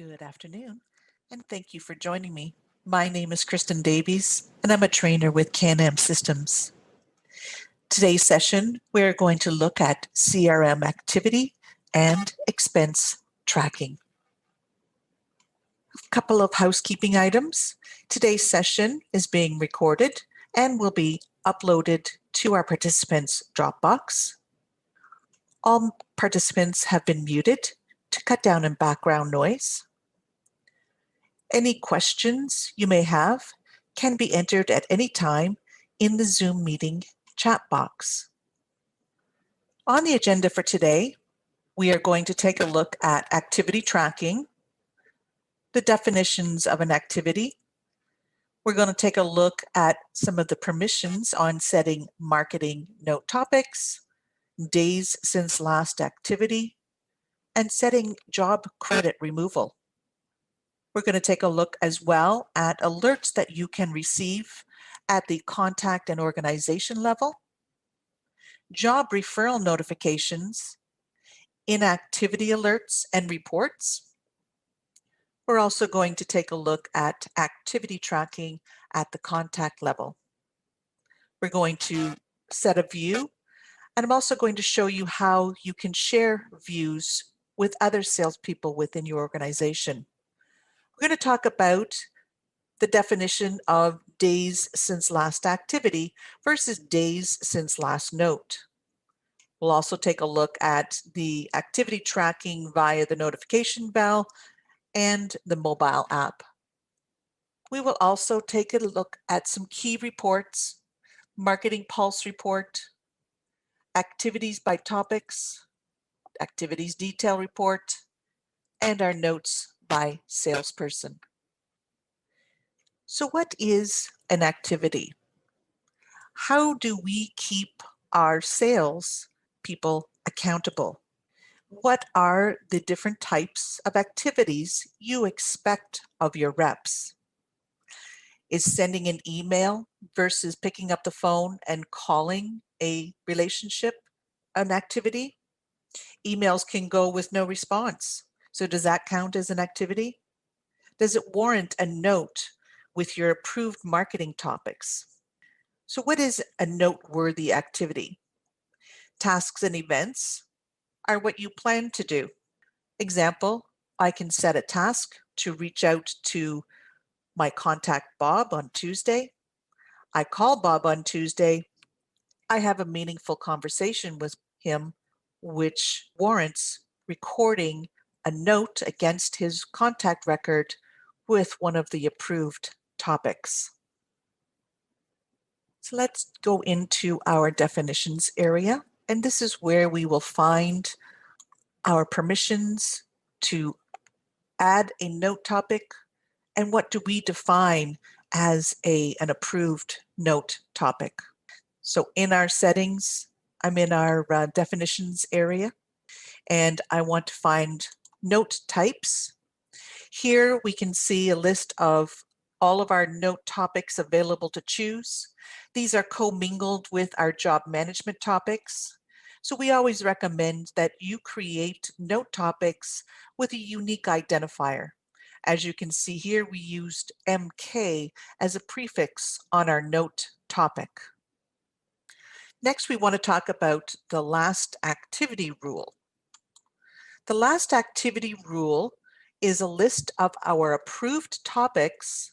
Good afternoon, and thank you for joining me. My name is Kristen Davies, and I'm a trainer with Can-Am Systems. Today's session, we're going to look at CRM activity and expense tracking. A couple of housekeeping items. Today's session is being recorded and will be uploaded to our participants' Dropbox. All participants have been muted to cut down on background noise. Any questions you may have can be entered at any time in the Zoom meeting chat box. On the agenda for today, we are going to take a look at activity tracking, the definitions of an activity. We're going to take a look at some of the permissions on setting marketing note topics, days since last activity, and setting job credit removal. We're going to take a look as well at alerts that you can receive at the contact and organization level, job referral notifications, inactivity alerts and reports. We're also going to take a look at activity tracking at the contact level. We're going to set a view, and I'm also going to show you how you can share views with other salespeople within your organization. We're going to talk about the definition of days since last activity versus days since last note. We'll also take a look at the activity tracking via the notification bell and the mobile app. We will also take a look at some key reports, marketing pulse report, activities by topics, activities detail report, and our notes by salesperson. So what is an activity? How do we keep our sales people accountable? What are the different types of activities you expect of your reps? Is sending an email versus picking up the phone and calling a relationship an activity? Emails can go with no response. So does that count as an activity? Does it warrant a note with your approved marketing topics? So what is a noteworthy activity? Tasks and events are what you plan to do. Example, I can set a task to reach out to my contact Bob on Tuesday. I call Bob on Tuesday. I have a meaningful conversation with him, which warrants recording a note against his contact record with one of the approved topics. So let's go into our definitions area, and this is where we will find our permissions to add a note topic and what do we define as an approved note topic. So in our settings, I'm in our definitions area, and I want to find note types. Here we can see a list of all of our note topics available to choose. These are commingled with our job management topics. So we always recommend that you create note topics with a unique identifier. As you can see here, we used MK as a prefix on our note topic. Next, we want to talk about the last activity rule. The last activity rule is a list of our approved topics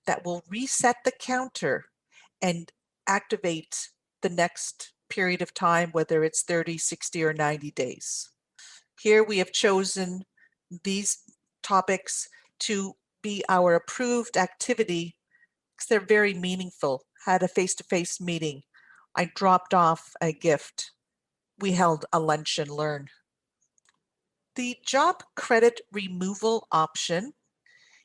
that will reset the counter and activate the next period of time, whether it's 30, 60, or 90 days. Here we have chosen these topics to be our approved activity because they're very meaningful. Had a face-to-face meeting. I dropped off a gift. We held a lunch and learn. The job credit removal option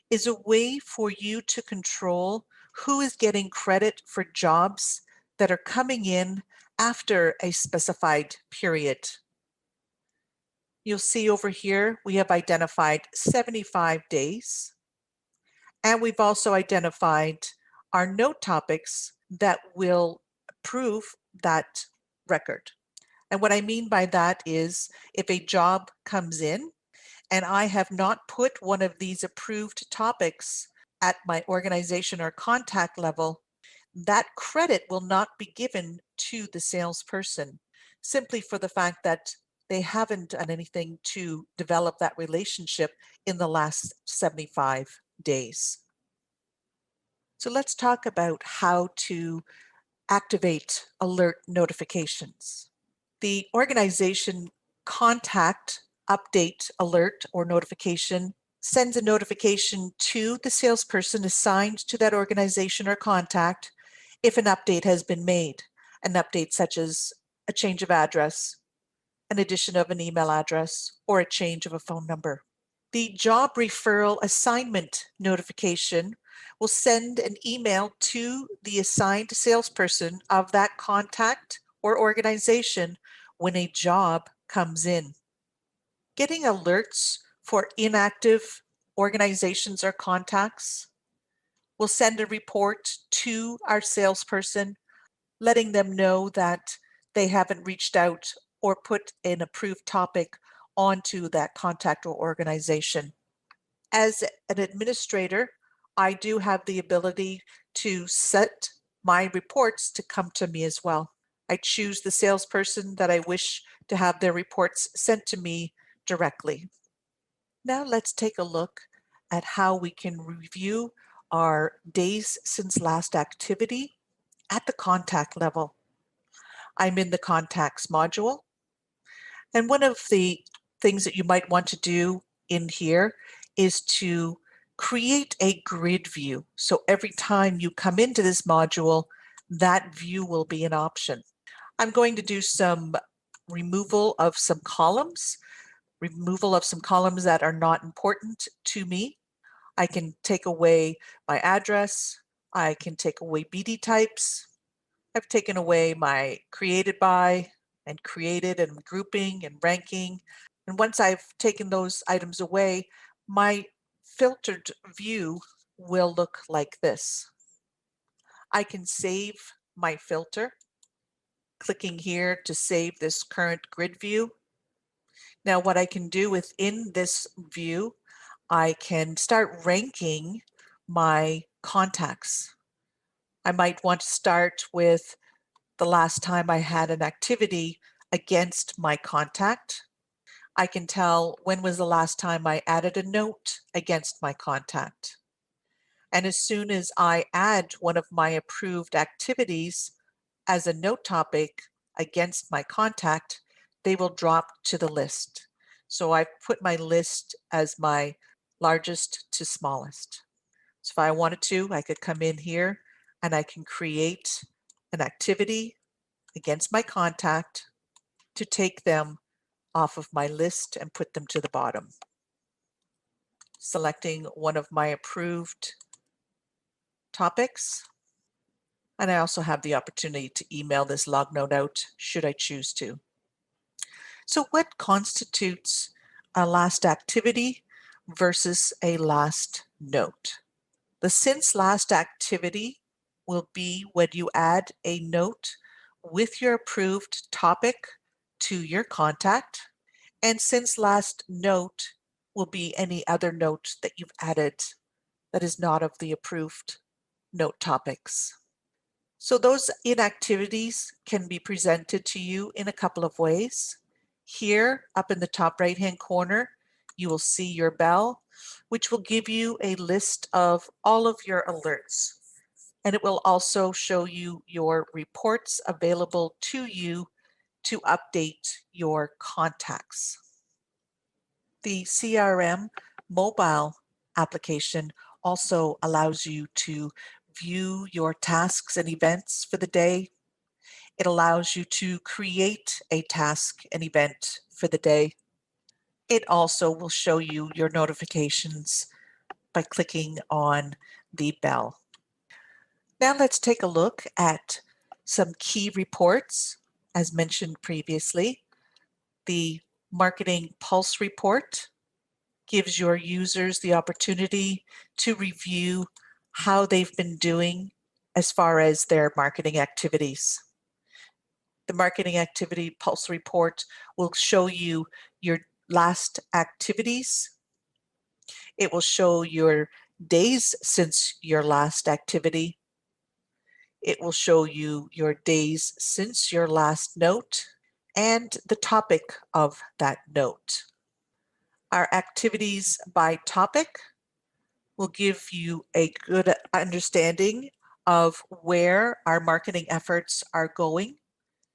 is a way for you to control who is getting credit for jobs that are coming in after a specified period. You'll see over here, we have identified 75 days, and we've also identified our note topics that will approve that record. And what I mean by that is if a job comes in and I have not put one of these approved topics at my organization or contact level, that credit will not be given to the salesperson simply for the fact that they haven't done anything to develop that relationship in the last 75 days. So let's talk about how to activate alert notifications. The organization contact update alert or notification sends a notification to the salesperson assigned to that organization or contact if an update has been made. An update such as a change of address, an addition of an email address, or a change of a phone number. The job referral assignment notification will send an email to the assigned salesperson of that contact or organization when a job comes in. Getting alerts for inactive organizations or contacts will send a report to our salesperson, letting them know that they haven't reached out or put an approved topic onto that contact or organization. As an administrator, I do have the ability to set my reports to come to me as well. I choose the salesperson that I wish to have their reports sent to me directly. Now let's take a look at how we can review our days since last activity at the contact level. I'm in the contacts module, and one of the things that you might want to do in here is to create a grid view. So every time you come into this module, that view will be an option. I'm going to do some removal of some columns that are not important to me. I can take away my address. I can take away BD types. I've taken away my created by and created and grouping and ranking. And once I've taken those items away, my filtered view will look like this. I can save my filter, clicking here to save this current grid view. Now what I can do within this view, I can start ranking my contacts. I might want to start with the last time I had an activity against my contact. I can tell when was the last time I added a note against my contact. And as soon as I add one of my approved activities as a note topic against my contact, they will drop to the list. So I've put my list as my largest to smallest. So if I wanted to, I could come in here and I can create an activity against my contact to take them off of my list and put them to the bottom. Selecting one of my approved topics. And I also have the opportunity to email this log note out should I choose to. So what constitutes a last activity versus a last note? The since last activity will be when you add a note with your approved topic to your contact, and since last note will be any other note that you've added that is not of the approved note topics. So those inactivities can be presented to you in a couple of ways. Here, up in the top right-hand corner, you will see your bell, which will give you a list of all of your alerts. And it will also show you your reports available to you to update your contacts. The CRM mobile application also allows you to view your tasks and events for the day. It allows you to create a task and event for the day. It also will show you your notifications by clicking on the bell. Now let's take a look at some key reports. As mentioned previously, the Marketing Pulse Report gives your users the opportunity to review how they've been doing as far as their marketing activities. The Marketing Activity Pulse Report will show you your last activities. It will show your days since your last activity. It will show you your days since your last note and the topic of that note. Our activities by topic will give you a good understanding of where our marketing efforts are going.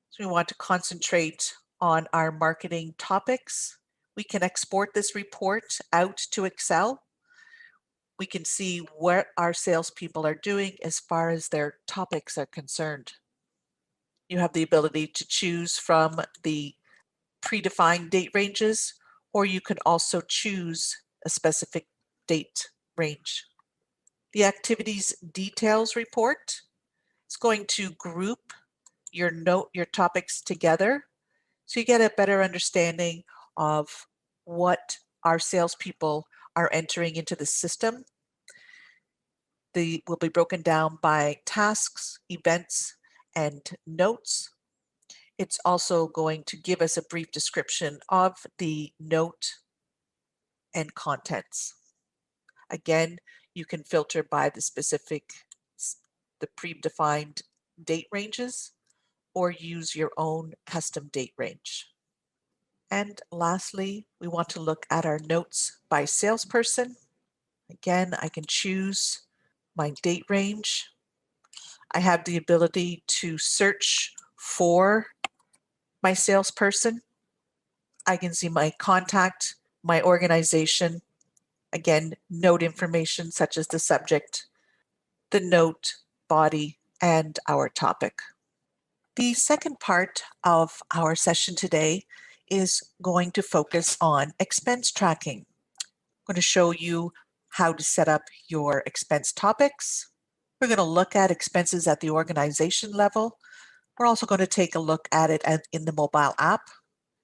So we want to concentrate on our marketing topics. We can export this report out to Excel. We can see what our salespeople are doing as far as their topics are concerned. You have the ability to choose from the predefined date ranges, or you can also choose a specific date range. The activities details report is going to group your topics together so you get a better understanding of what our salespeople are entering into the system. They will be broken down by tasks, events, and notes. It's also going to give us a brief description of the note and contents. Again, you can filter by the predefined date ranges, or use your own custom date range. And lastly, we want to look at our notes by salesperson. Again, I can choose my date range. I have the ability to search for my salesperson. I can see my contact, my organization, again, note information such as the subject, the note, body, and our topic. The second part of our session today is going to focus on expense tracking. I'm going to show you how to set up your expense topics. We're going to look at expenses at the organization level. We're also going to take a look at it in the mobile app.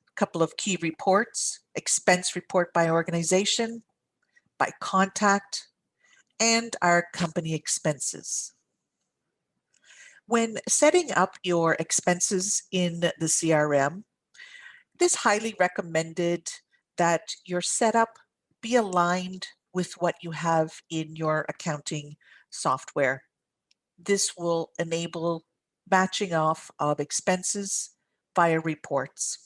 A couple of key reports: expense report by organization, by contact, and our company expenses. When setting up your expenses in the CRM, it is highly recommended that your setup be aligned with what you have in your accounting software. This will enable batching off of expenses via reports.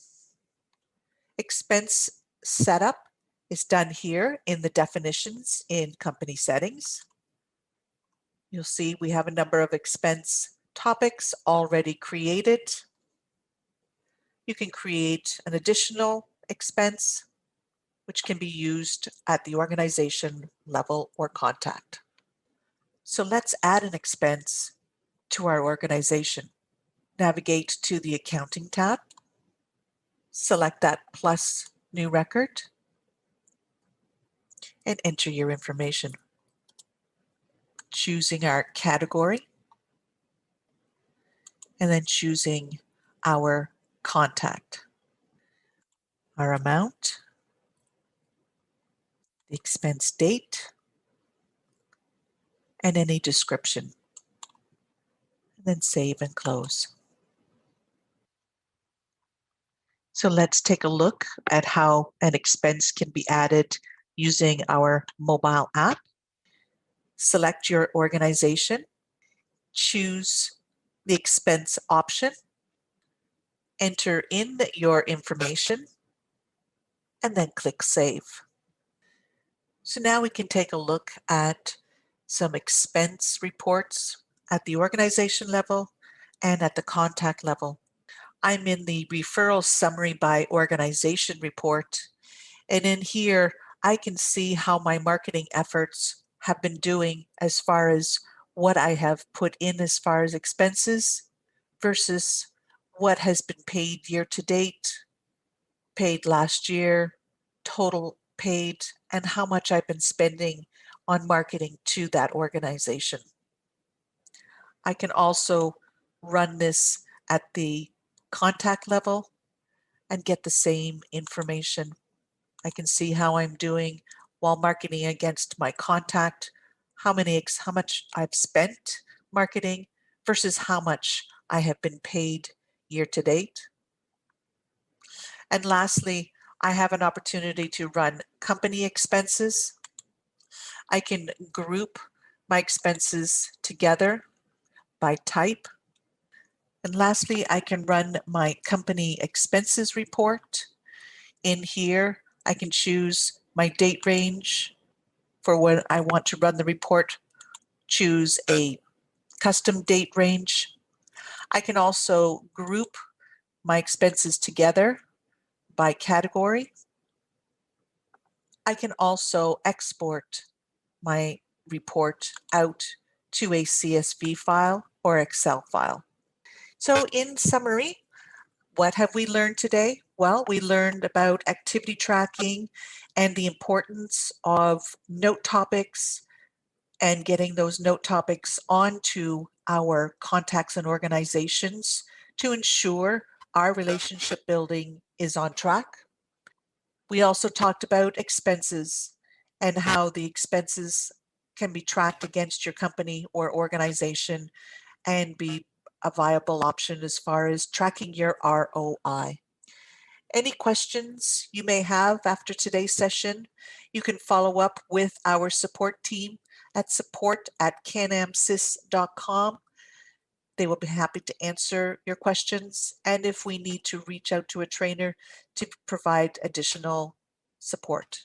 Expense setup is done here in the definitions in company settings. You'll see we have a number of expense topics already created. You can create an additional expense, which can be used at the organization level or contact. So let's add an expense to our organization. Navigate to the Accounting tab. Select that plus New Record and enter your information. Choosing our category and then choosing our contact, our amount, the expense date, and any description. And then save and close. So let's take a look at how an expense can be added using our mobile app. Select your organization, choose the expense option, enter in your information, and then click Save. So now we can take a look at some expense reports at the organization level and at the contact level. I'm in the Referral Summary by Organization report, and in here I can see how my marketing efforts have been doing as far as what I have put in as far as expenses versus what has been paid year to date, paid last year, total paid, and how much I've been spending on marketing to that organization. I can also run this at the contact level and get the same information. I can see how I'm doing while marketing against my contact, how much I've spent marketing versus how much I have been paid year to date. And lastly, I have an opportunity to run company expenses. I can group my expenses together by type. And lastly, I can run my company expenses report. In here, I can choose my date range for when I want to run the report, choose a custom date range. I can also group my expenses together by category. I can also export my report out to a CSV file or Excel file. So in summary, what have we learned today? Well, we learned about activity tracking and the importance of note topics and getting those note topics onto our contacts and organizations to ensure our relationship building is on track. We also talked about expenses and how the expenses can be tracked against your company or organization and be a viable option as far as tracking your ROI. Any questions you may have after today's session, you can follow up with our support team at support@canamsys.com. They will be happy to answer your questions, and if we need to reach out to a trainer to provide additional support.